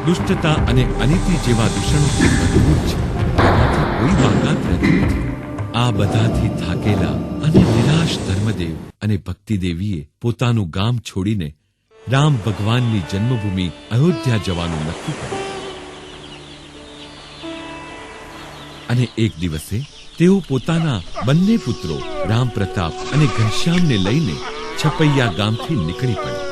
દુષ્ટતા અને અનીતિ જેવા દૂષણોથી ભરપૂર છે. તેમાંથી કોઈ બાકાત રહેતું નથી. આ બધાથી થાકેલા અને નિરાશ ધર્મદેવ અને ભક્તિદેવીએ પોતાનું ગામ છોડીને રામ ભગવાનની જન્મભૂમિ અયોધ્યા જવાનું નક્કી કર્યું. અને એક દિવસે તેઓ પોતાના બંને પુત્રો રામ પ્રતાપ અને ઘનશ્યામને લઈને છપૈયા ગામથી નીકળી પડ્યા.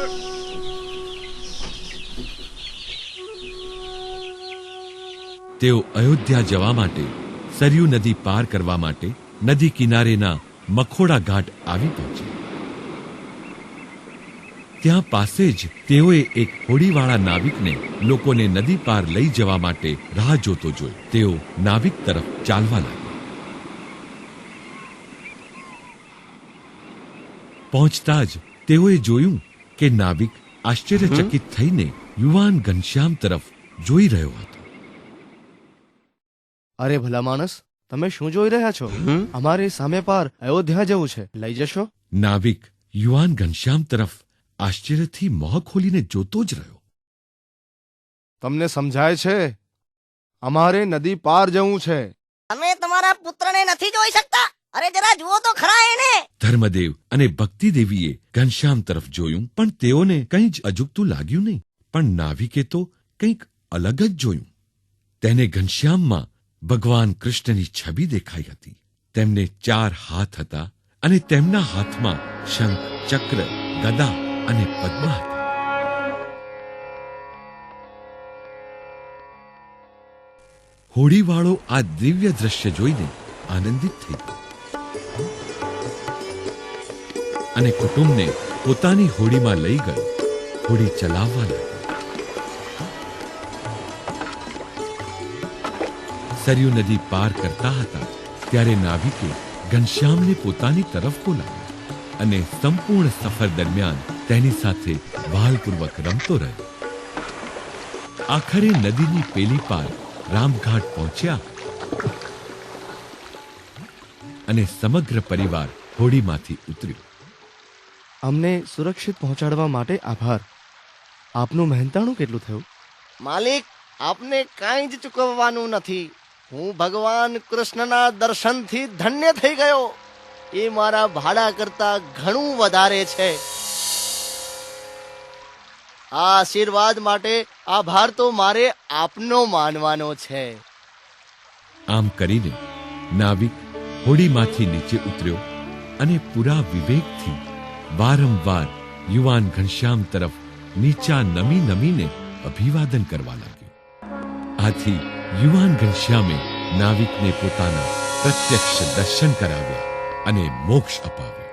તેઓ અયોધ્યા જવા માટે સરયુ નદી પાર કરવા માટે નદી કિનારેના મખોડા ઘાટ આવી પહોંચ્યા. ત્યાં પાસે જ તેઓએ એક હોડીવાળા નાવિકને લોકોને નદી પાર લઈ જવા માટે રાહ જોતો જોયો. તેઓ નાવિક તરફ ચાલવા લાગ્યા. પહોંચતા જ તેઓએ જોયું કે નાવિક આશ્ચર્યચકિત થઈને યુવાન ઘનશ્યામ તરફ જોઈ રહ્યો હતો. અરે ભલા માણસ, તમે શું જોઈ રહ્યા છો? અમારી સામે પાર અયોધ્યા જવું છે, લઈ જશો? નાવિક યુવાન ઘનશ્યામ તરફ આશ્ચર્યથી મોં ખોલીને જોતો જ રહ્યો. તમને સમજાય છે? અમારે નદી પાર જવું છે. તમે તમારા પુત્રને નથી જોઈ શકતા? અરે જરા જુઓ તો ખરા એને. ધર્મદેવ અને ભક્તિદેવીએ ઘનશ્યામ તરફ જોયું, પણ તેઓને કંઈ જ અજુગતું લાગ્યું નહીં. પણ નાવિકે તો કંઈક અલગ જ જોયું. તેને ઘનશ્યામમાં ભગવાન કૃષ્ણની છબી દેખાઈ હતી. તેમને 4 હાથ હતા અને તેમના હાથમાં શંખ, ચક્ર, ગદા અને પદ્મ હતા. હોડીવાળો આ દિવ્ય દ્રશ્ય જોઈને આનંદિત થઈ ગયો અને કુટુંબને પોતાની હોડીમાં લઈ ગયો. હોડી ચલાવવા લાગ્યો. સરયુ નદી પાર કરતા હતા ત્યારે નાવિકે ઘનશ્યામને પોતાની તરફ બોલાવ્યો અને સંપૂર્ણ સફર દરમિયાન તેની સાથે બહાલપૂર્વક રમતો રહ્યો. આખરે નદીની પેલી પાર રામઘાટ પહોંચ્યા અને સમગ્ર પરિવાર હોડીમાંથી ઉતર્યો. અમને સુરક્ષિત પહોંચાડવા માટે આભાર. આપનું મહેનતાણું કેટલું થયું? માલિક, આપને કાંઈ જ ચૂકવવાનું નથી. હું ભગવાન કૃષ્ણના દર્શનથી ધન્ય થઈ ગયો. એ મારા ભાડા કરતા ઘણું વધારે છે. આ આશીર્વાદ માટે આભાર તો મારે આપનો માનવાનો છે. આમ કરીને નાવિક હોડીમાંથી નીચે ઉતર્યો અને પૂરા વિવેકથી વારંવાર યુવાન ઘનશ્યામ તરફ નીચા નમી નમીને અભિવાદન કરવા લાગ્યો. આથી યુવાન ઘનશ્યામે નાવિકને પોતાના પ્રત્યક્ષ દર્શન કરાવ્યા અને મોક્ષ અપાવ્યો.